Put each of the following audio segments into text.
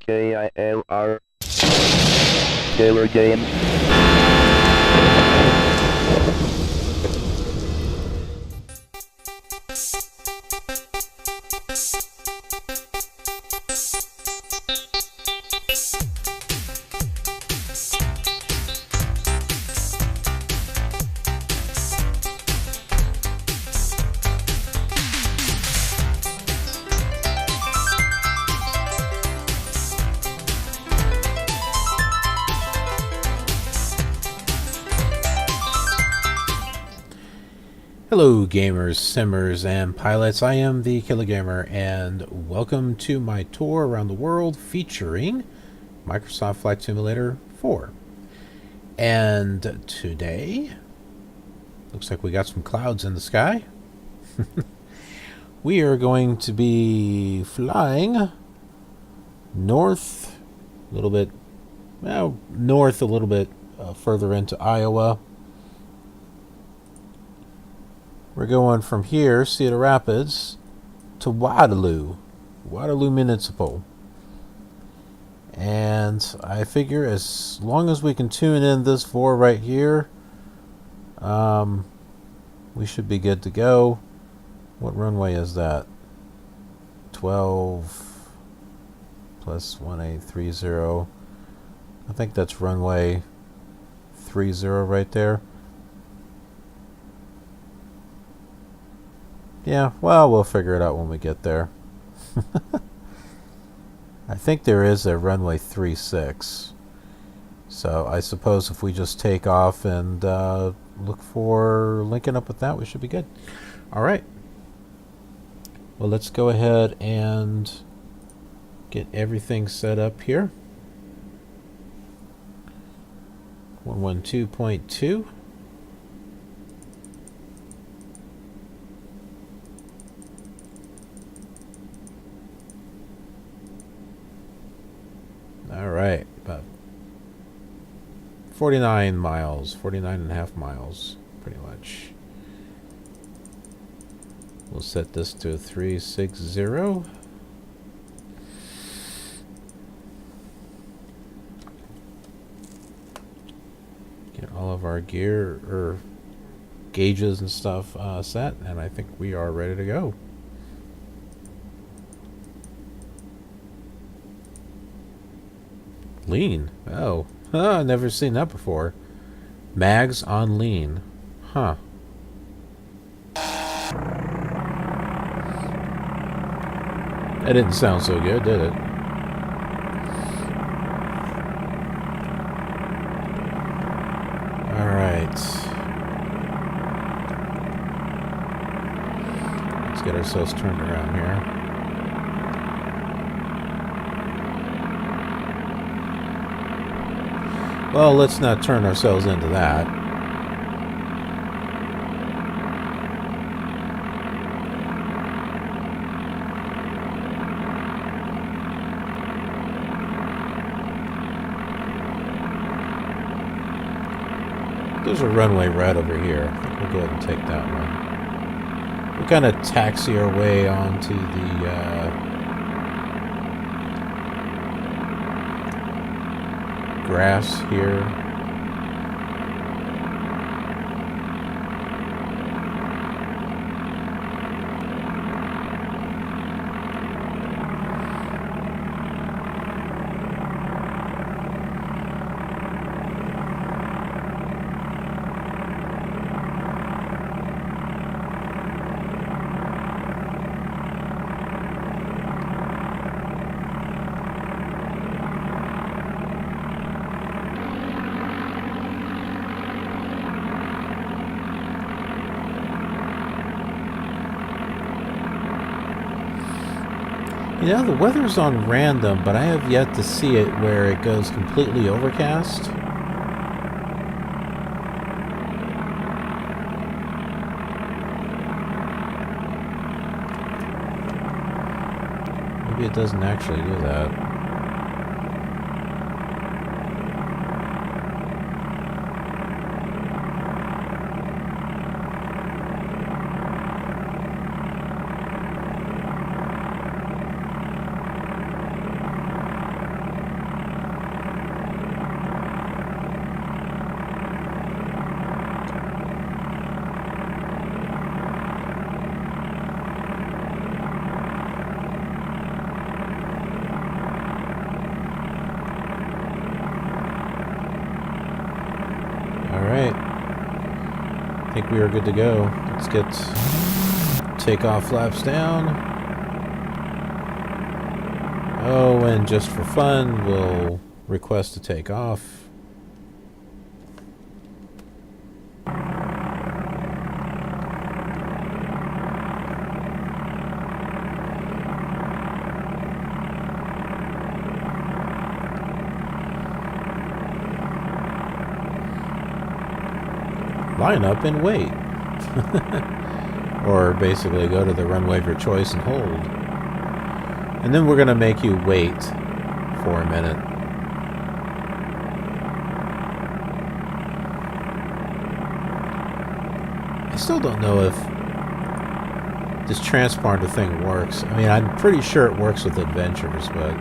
KILR. KILR Games. Hello gamers, simmers, and pilots. I am the KILR Gamer, and welcome to my tour around the world featuring Microsoft Flight Simulator 4. And today, looks like we got some clouds in the sky. We are going to be flying north a little bit, north a little bit further into Iowa. We're going from here, Cedar Rapids, to Waterloo Municipal. And I figure as long as we can tune in this 4 right here, we should be good to go. What runway is that? 12 plus 1830. I think that's runway 30 right there. Yeah, well, we'll figure it out when we get there. I think there is a runway 36. So I suppose if we just take off and look for linking up with that, we should be good. All right. Well, let's go ahead and get everything set up here. 112.2. All right, about 49 and a half miles, pretty much. We'll set this to 360. Get all of our gear or gauges and stuff set, and I think we are ready to go. Lean. Oh, I've never seen that before. Meigs on lean. Huh. That didn't sound so good, did it? Alright. Let's get ourselves turned around here. Well, let's not turn ourselves into that. There's a runway right over here. I think we'll go ahead and take that one. We'll kind of taxi our way onto the grass here. You know, the weather's on random, but I have yet to see it where it goes completely overcast. Maybe it doesn't actually do that. think we are good to go. Let's get takeoff flaps down. Oh, and just for fun, we'll request to take off. Line up and wait. Or basically go to the runway of your choice and hold. And then we're going to make you wait for a minute. I still don't know if this transponder thing works. I mean, I'm pretty sure it works with adventures, but...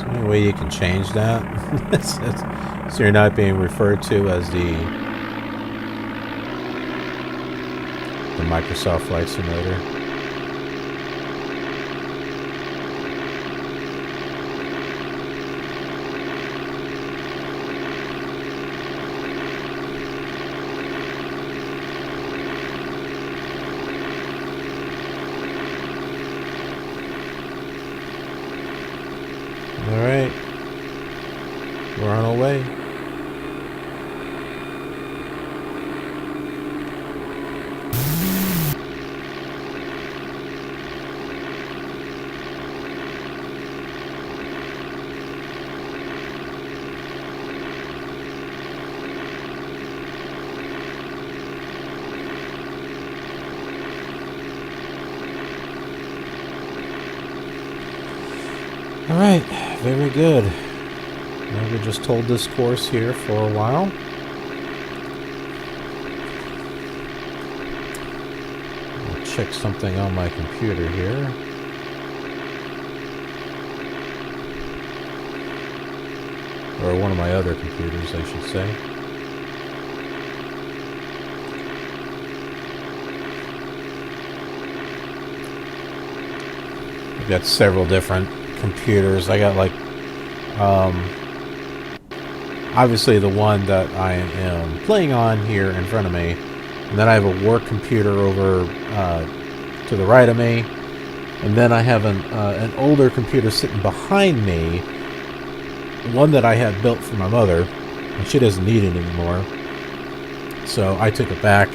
Any way you can change that? So you're not being referred to as the Microsoft Flight Simulator. Alright, we're on our way. Alright, very good. Now we just hold this course here for a while. I'll check something on my computer here. Or one of my other computers, I should say. I've got several different computers. I got like obviously the one that I am playing on here in front of me, and then I have a work computer over to the right of me, and then I have an older computer sitting behind me, one that I had built for my mother, and she doesn't need it anymore, so I took it back.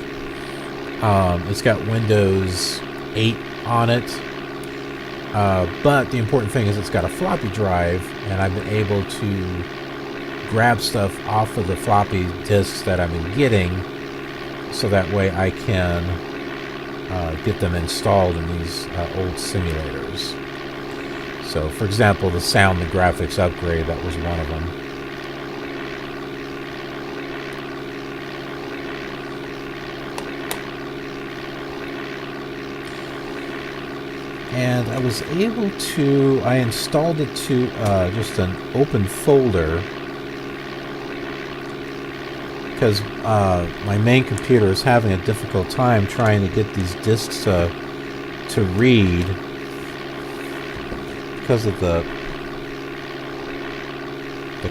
It's got Windows 8 on it. But the important thing is it's got a floppy drive, and I've been able to grab stuff off of the floppy disks that I've been getting, so that way I can get them installed in these old simulators. So, for example, the sound and graphics upgrade, that was one of them. And I was able to, I installed it to just an open folder, because my main computer is having a difficult time trying to get these disks to read because of the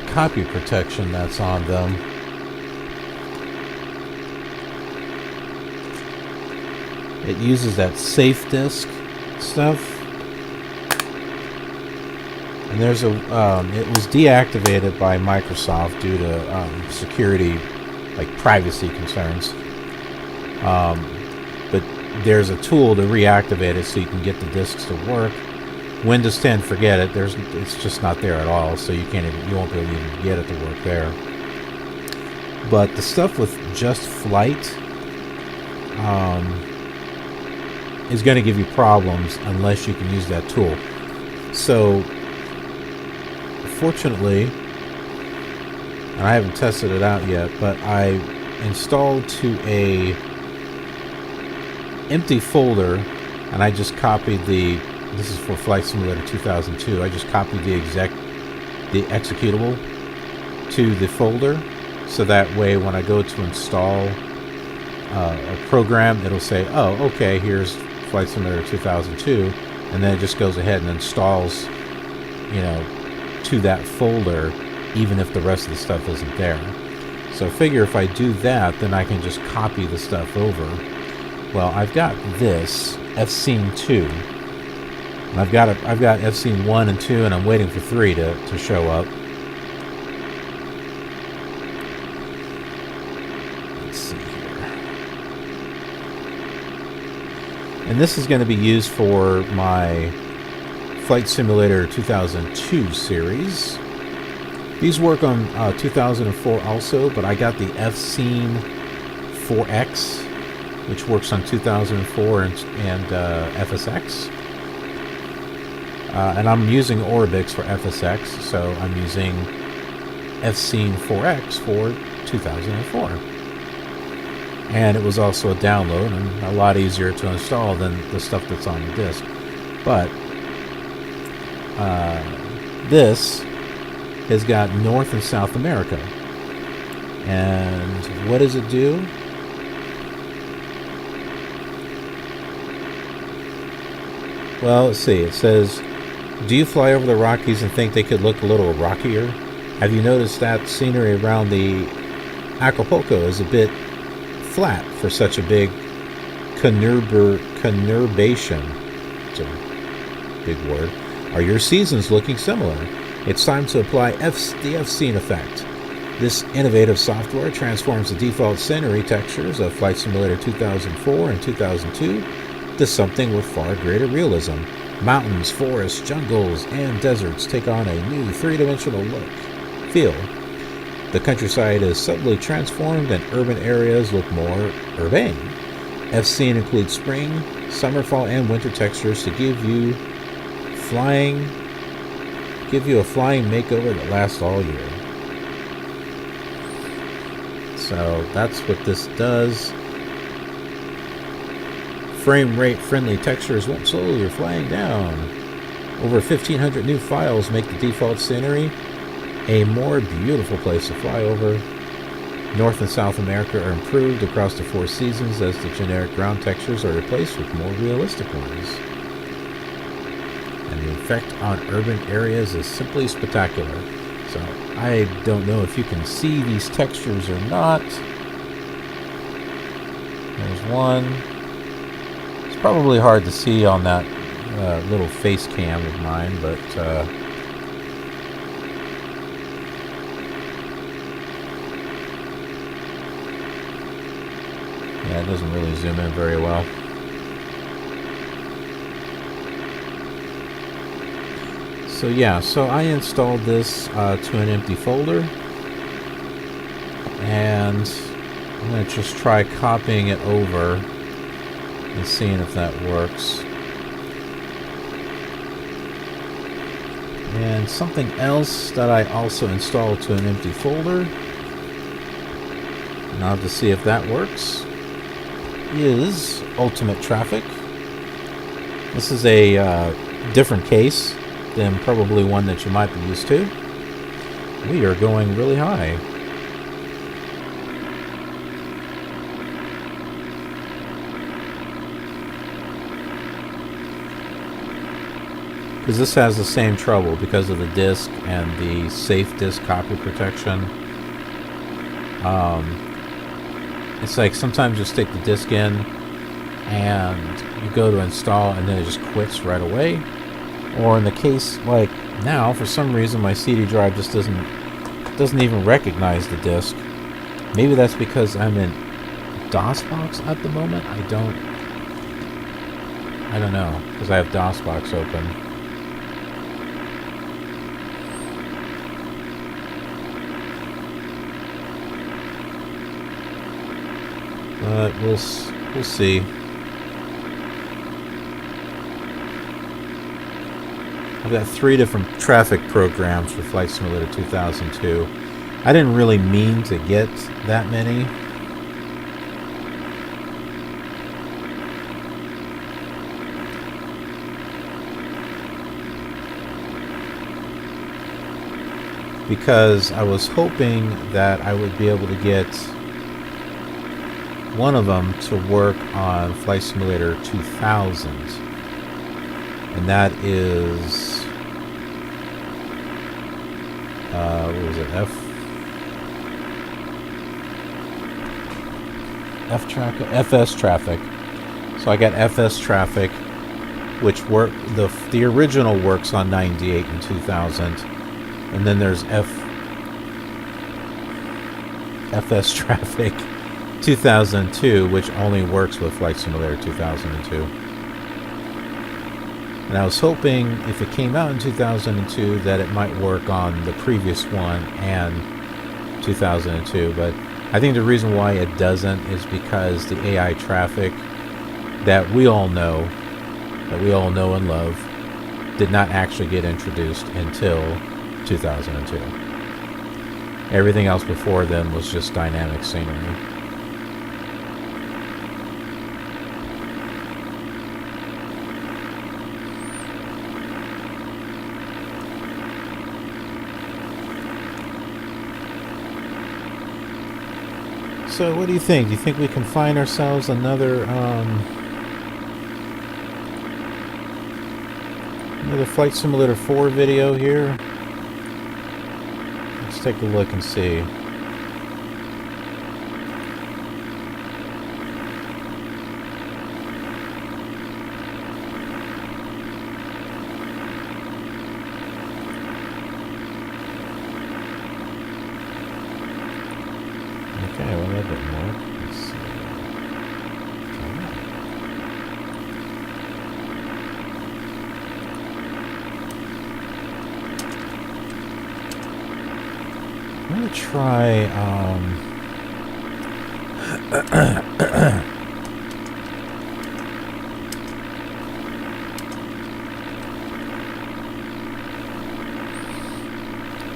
copy protection that's on them. It uses that safe disk stuff, and there's a it was deactivated by Microsoft due to security, like privacy concerns, but there's a tool to reactivate it so you can get the disks to work. Windows 10, forget it. It's just not there at all, so you won't be able to even get it to work there. But the stuff with just flight, is going to give you problems unless you can use that tool. So, fortunately, and I haven't tested it out yet, but I installed to a empty folder, and I just copied this is for Flight Simulator 2002, I just copied the executable to the folder, so that way when I go to install a program, it'll say, oh, okay, here's Flight Simulator 2002, and then it just goes ahead and installs, to that folder, even if the rest of the stuff isn't there. So I figure if I do that, then I can just copy the stuff over. Well, I've got this F-Scene 2. And I've got F-Scene 1 and 2, and I'm waiting for 3 to show up. Let's see here. And this is going to be used for my Flight Simulator 2002 series. These work on 2004 also, but I got the F-Scene 4X, which works on 2004 and FSX. And I'm using Orbix for FSX, so I'm using F-Scene 4X for 2004. And it was also a download and a lot easier to install than the stuff that's on the disk. But this has got North and South America. And what does it do? Well, let's see. It says, do you fly over the Rockies and think they could look a little rockier? Have you noticed that scenery around the Acapulco is a bit flat for such a big conurbation? It's a big word. Are your seasons looking similar? It's time to apply the F-Scene effect. This innovative software transforms the default scenery textures of Flight Simulator 2004 and 2002 to something with far greater realism. Mountains, forests, jungles, and deserts take on a new three-dimensional feel. The countryside is subtly transformed and urban areas look more urbane. F-Scene includes spring, summer, fall, and winter textures to give you a flying makeover that lasts all year. So that's what this does. Frame rate friendly textures won't slow your flying down. Over 1,500 new files make the default scenery a more beautiful place to fly over. North and South America are improved across the 4 seasons as the generic ground textures are replaced with more realistic ones. And the effect on urban areas is simply spectacular. So I don't know if you can see these textures or not. There's one. It's probably hard to see on that little face cam of mine, but yeah, it doesn't really zoom in very well. So yeah, so I installed this to an empty folder, and I'm going to just try copying it over and seeing if that works. And something else that I also installed to an empty folder, and I'll have to see if that works, is Ultimate Traffic. This is a different case than probably one that you might be used to. We are going really high. Because this has the same trouble because of the disk and the safe disk copy protection. It's like sometimes you stick the disk in and you go to install and then it just quits right away. Or in the case like now, for some reason my CD drive just doesn't even recognize the disk. Maybe that's because I'm in DOSBox at the moment. I don't know, because I have DOSBox open. But we'll see. I've got 3 different traffic programs for Flight Simulator 2002. I didn't really mean to get that many. Because I was hoping that I would be able to get one of them to work on Flight Simulator 2000. And that is, what was it, FS Traffic. So I got FS Traffic, which the original works on 98 and 2000. And then there's FS Traffic 2002, which only works with Flight Simulator 2002. And I was hoping if it came out in 2002 that it might work on the previous one and 2002. But I think the reason why it doesn't is because the AI traffic that we all know and love, did not actually get introduced until 2002. Everything else before then was just dynamic scenery. So what do you think? Do you think we can find ourselves another Flight Simulator 4 video here? Let's take a look and see. Okay, well that didn't work. Let's see. Try that. I'm gonna try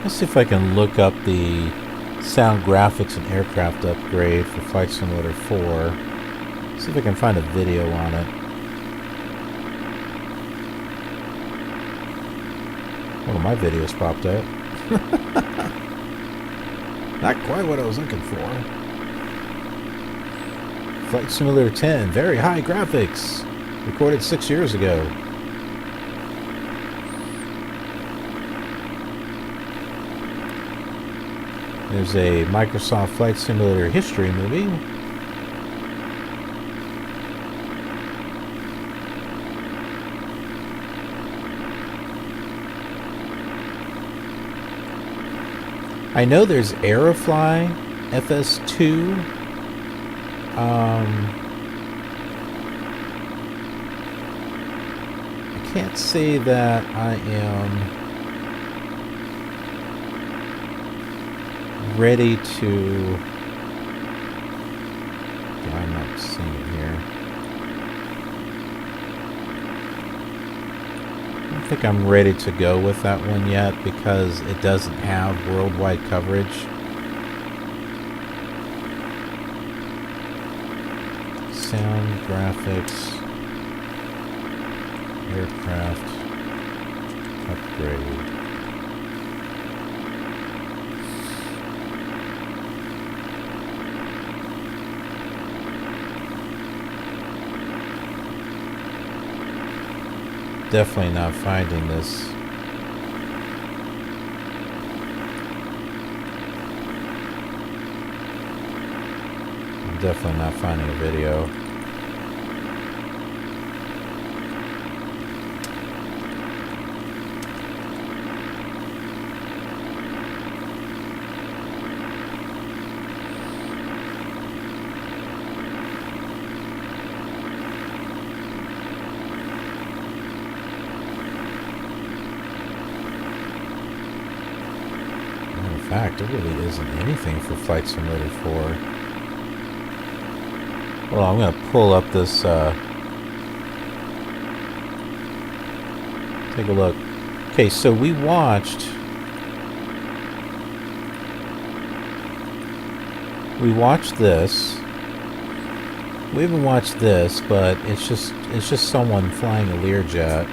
let's see if I can look up the sound graphics and aircraft upgrade for Flight Simulator 4. See if I can find a video on it. One of my videos popped up. Not quite what I was looking for. Flight Simulator 10, very high graphics. Recorded 6 years ago. There's a Microsoft Flight Simulator history movie. I know there's Aerofly FS2. I can't say that I am ready to... Yeah, I'm not seeing it here. I don't think I'm ready to go with that one yet because it doesn't have worldwide coverage. Sound, graphics, aircraft, upgrade. Definitely not finding this. I'm definitely not finding a video. In fact, there really isn't anything for Flight Simulator 4. Well, I'm going to pull up this, take a look. Okay, so we watched this. We haven't watched this, but it's just someone flying a Learjet.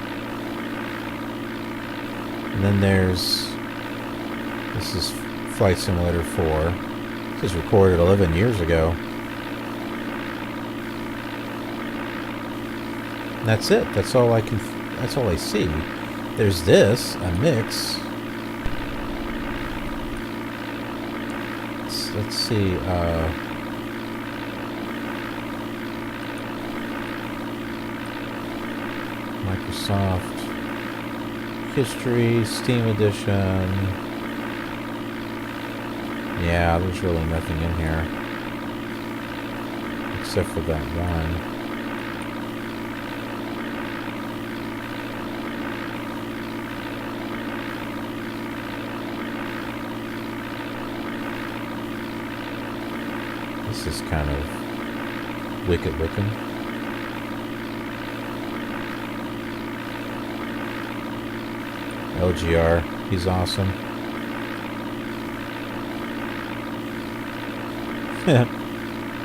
And then this is Flight Simulator 4. This was recorded 11 years ago. And that's it. That's all I see. There's this, a Meigs. Let's see, Microsoft History, Steam Edition. Yeah, there's really nothing in here. Except for that one. This is kind of wicked looking. LGR, he's awesome.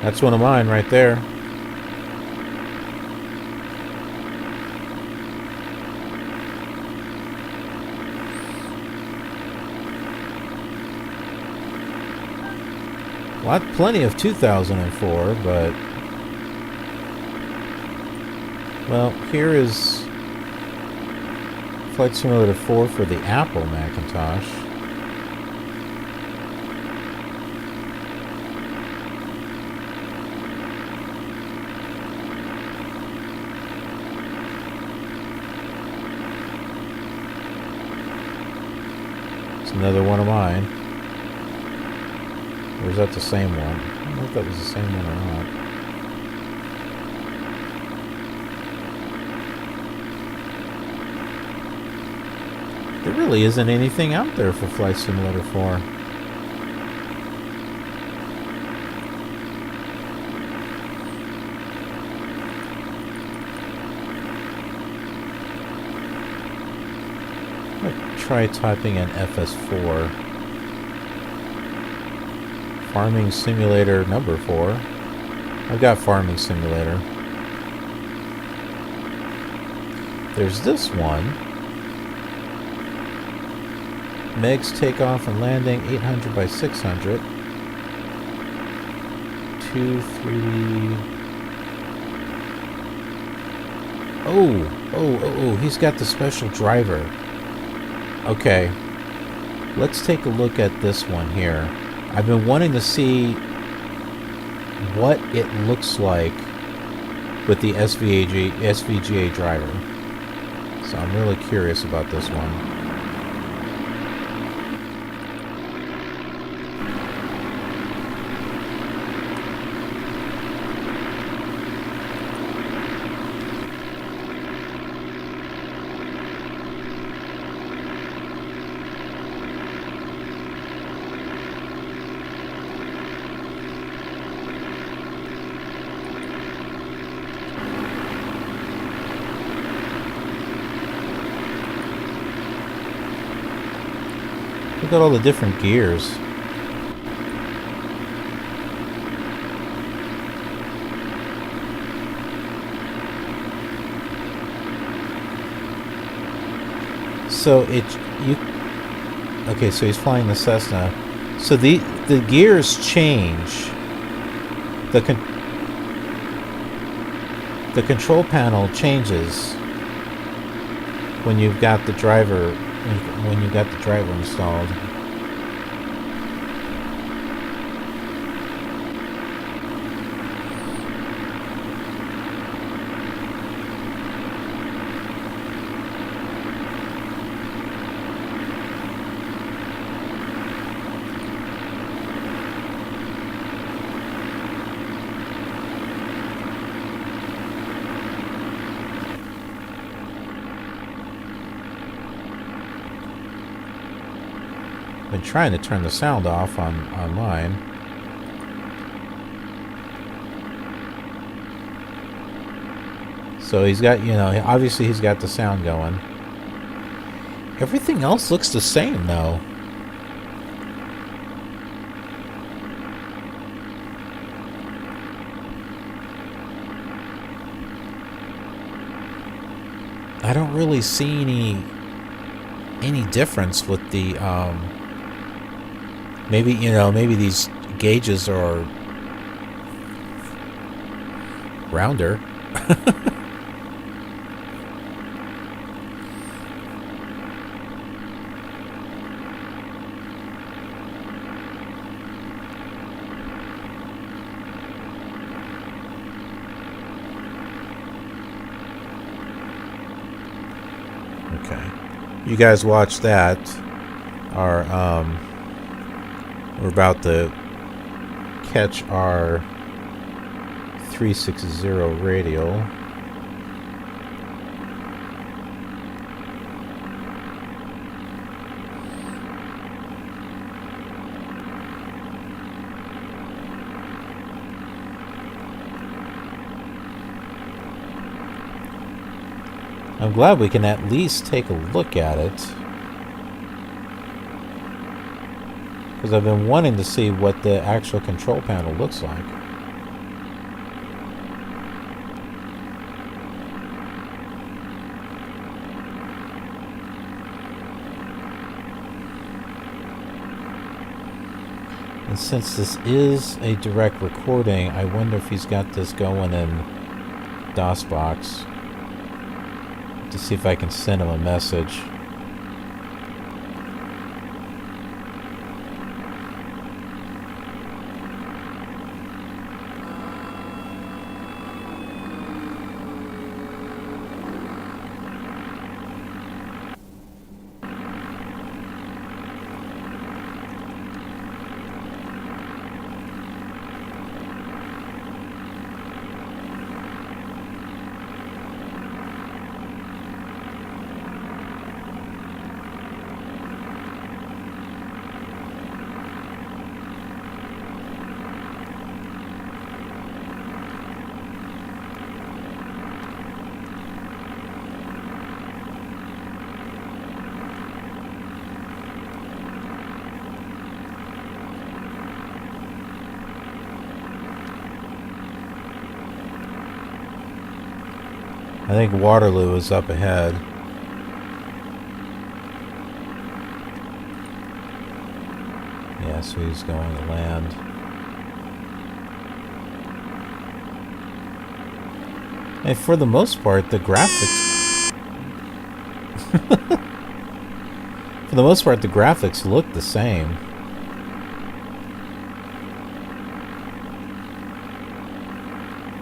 That's one of mine right there. Plenty of 2004, but well, here is Flight Simulator 4 for the Apple Macintosh. It's another one of mine. Or is that the same one? I don't know if that was the same one or not. There really isn't anything out there for Flight Simulator 4. I'll try typing in FS4. Farming Simulator number 4. I've got Farming Simulator. There's this one. Meigs takeoff and landing 800 by 600. 2, 3. Oh, he's got the special driver. Okay. Let's take a look at this one here. I've been wanting to see what it looks like with the SVGA driver. So I'm really curious about this one. Look at all the different gears. So okay, so he's flying the Cessna. So the gears change. The control panel changes when you've got the driver installed. Been trying to turn the sound off on mine. So he's got, obviously he's got the sound going. Everything else looks the same, though. I don't really see any difference with the maybe, you know, maybe these gauges are rounder. Okay. You guys watch that. Our we're about to catch our 360 radial. I'm glad we can at least take a look at it, because I've been wanting to see what the actual control panel looks like. And since this is a direct recording, I wonder if he's got this going in DOSBox to see if I can send him a message. I think Waterloo is up ahead. Yeah, so he's going to land. And for the most part, the graphics... for the most part, the graphics look the same.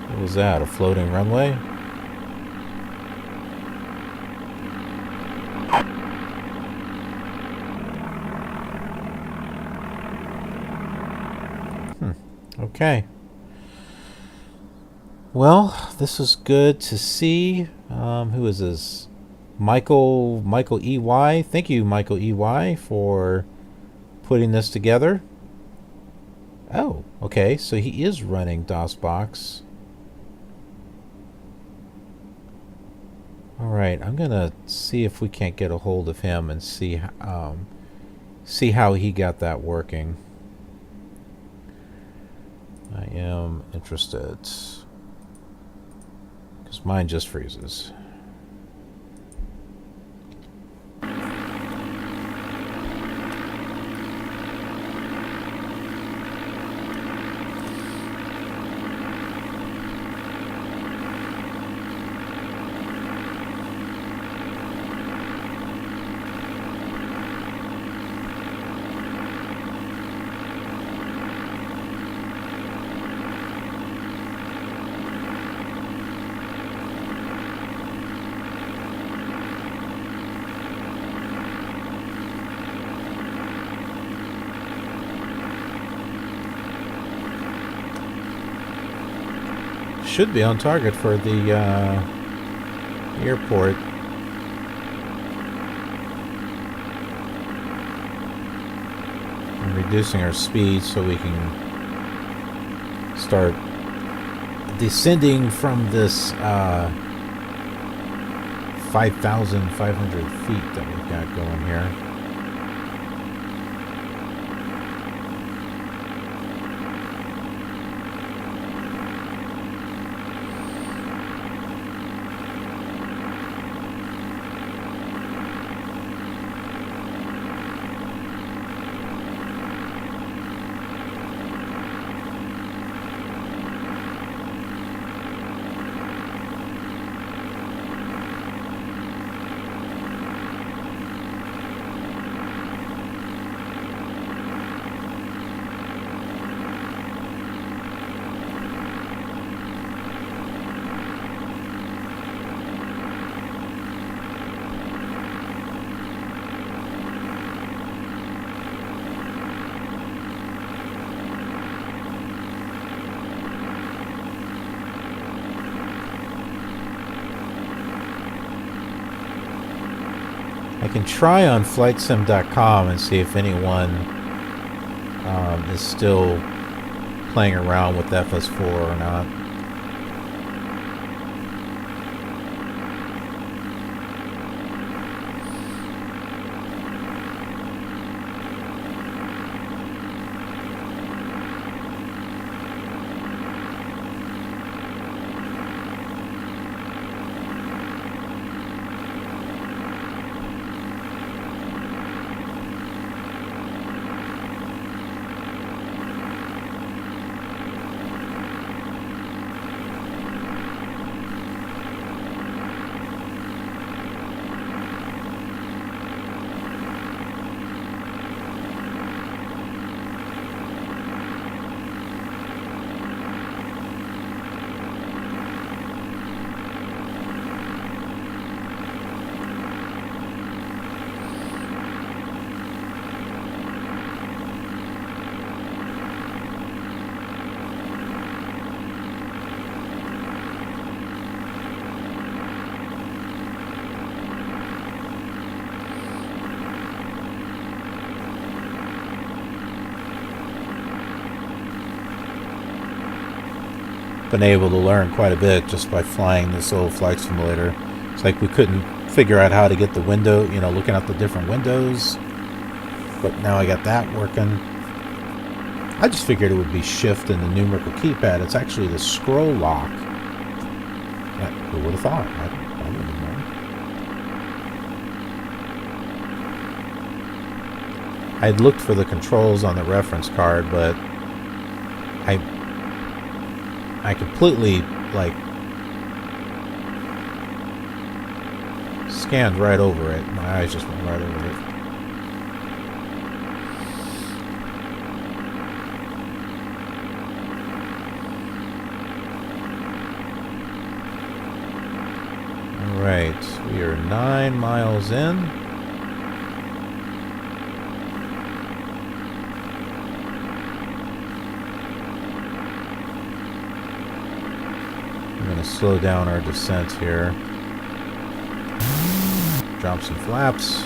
What was that, a floating runway? Okay. Well, this is good to see. Who is this? Michael EY. Thank you, Michael EY, for putting this together. Oh, okay. So he is running DOSBox. All right. I'm gonna see if we can't get a hold of him and see how he got that working. I am interested, because mine just freezes. Should be on target for the airport. And reducing our speed so we can start descending from this 5,500 feet that we've got going here. I can try on flightsim.com and see if anyone is still playing around with FS4 or not. Been able to learn quite a bit just by flying this old flight simulator. It's like we couldn't figure out how to get the window, you know, looking at the different windows, but now I got that working. I just figured it would be shift and the numerical keypad. It's actually the scroll lock. Who would have thought? I wouldn't have known. I'd looked for the controls on the reference card, but I completely, like, scanned right over it. My eyes just went right over it. Alright, we are 9 miles in. Slow down our descent here. Drop some flaps.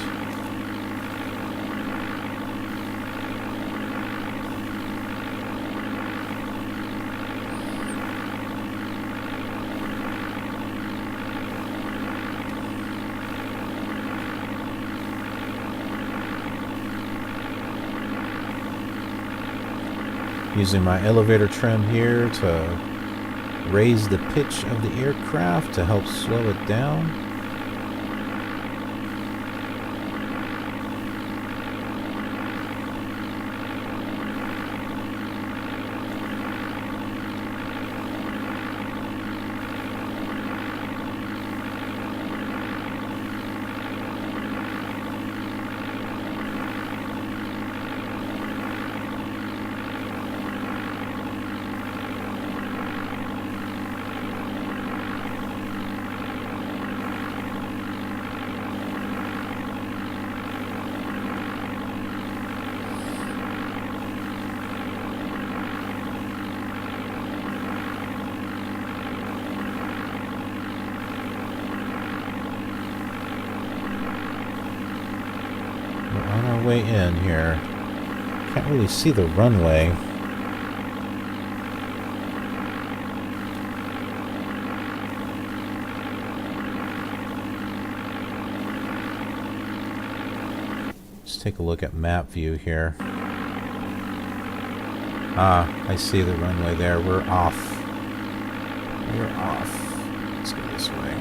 Using my elevator trim here to raise the pitch of the aircraft to help slow it down. Way in here. Can't really see the runway. take a look at map view here. Ah, I see the runway there. We're off. We're off. Let's go this way.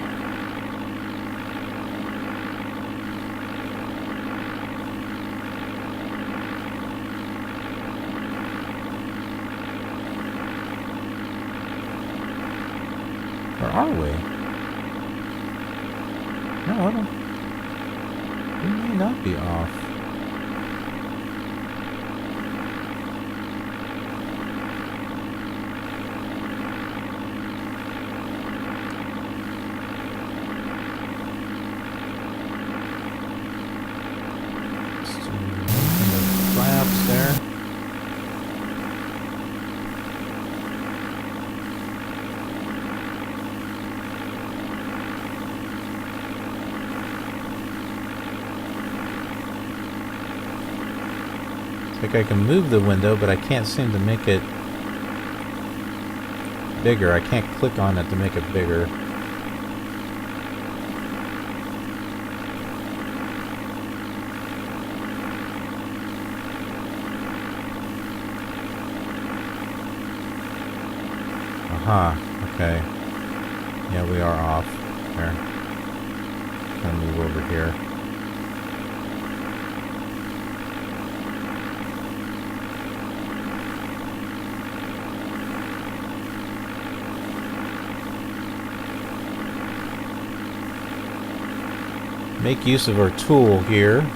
Where are we? No, I don't. We may not be off. Let's do the flaps there. Like I can move the window, but I can't seem to make it bigger. I can't click on it to make it bigger. Aha, okay. Yeah, we are off. There. Kind of move over here. Make use of our tool here. Okay.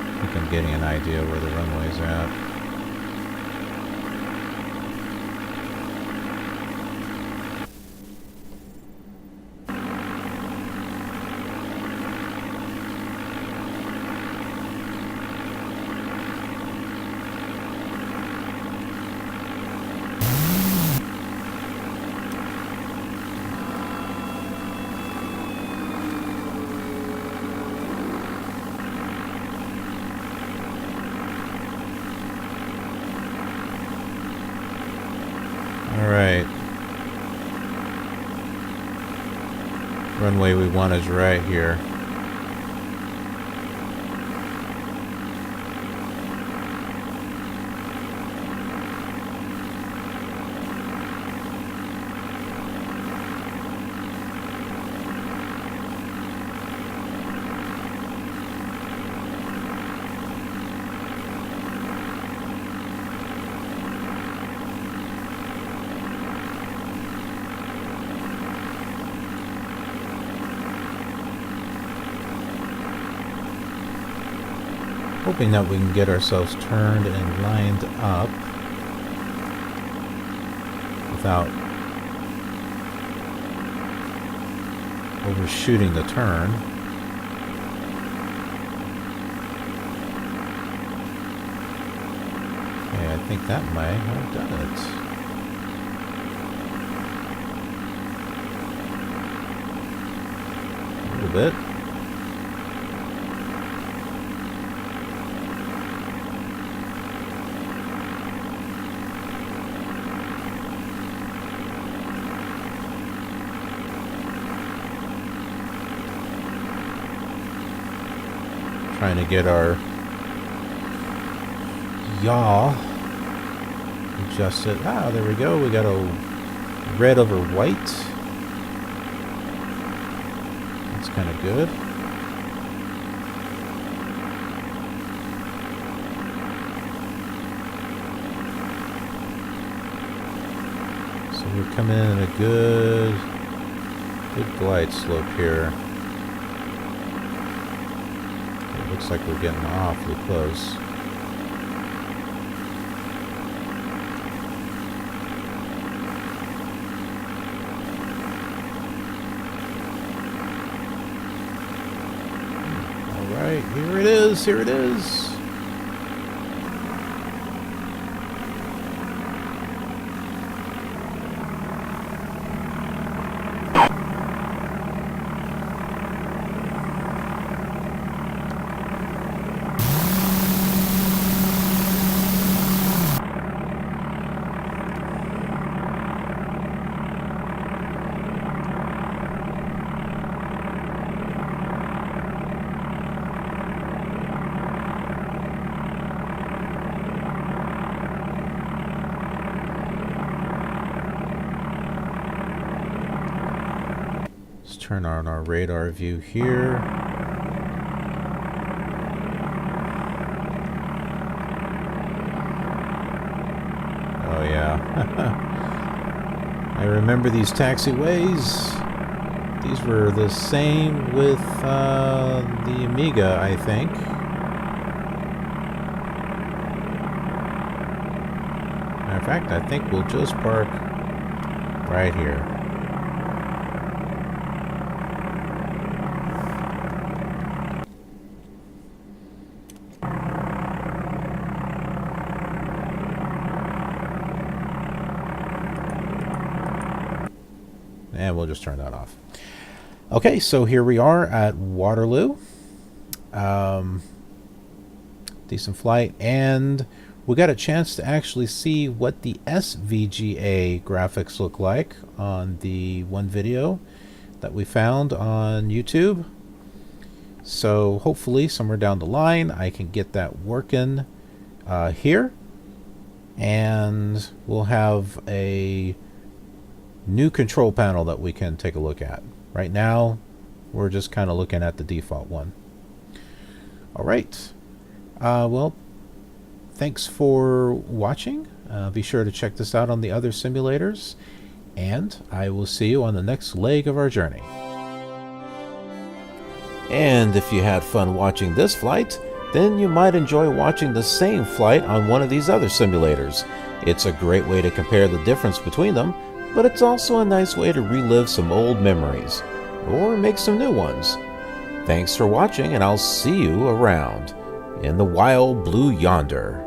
I think I'm getting an idea where the runway's at. Alright. Runway we want is right here. Hoping that we can get ourselves turned and lined up without overshooting the turn. Okay, I think that might have done it. A little bit. Trying to get our yaw adjusted. Ah, there we go. We got a red over white. That's kind of good. So we're coming in a good glide slope here. Looks like we're getting awfully close. All right, here it is. Here it is. turn on our radar view here. Oh yeah. I remember these taxiways. These were the same with the Amiga, I think. Matter of fact, I think we'll just park right here. And we'll just turn that off. Okay, so here we are at Waterloo. Decent flight, and we got a chance to actually see what the SVGA graphics look like on the one video that we found on YouTube. So hopefully somewhere down the line I can get that working here, and we'll have a new control panel that we can take a look at. Right now we're just kind of looking at the default one. Alright, well, thanks for watching. Be sure to check this out on the other simulators, and I will see you on the next leg of our journey. And if you had fun watching this flight, then you might enjoy watching the same flight on one of these other simulators. It's a great way to compare the difference between them, but it's also a nice way to relive some old memories, or make some new ones. Thanks for watching, and I'll see you around in the wild blue yonder.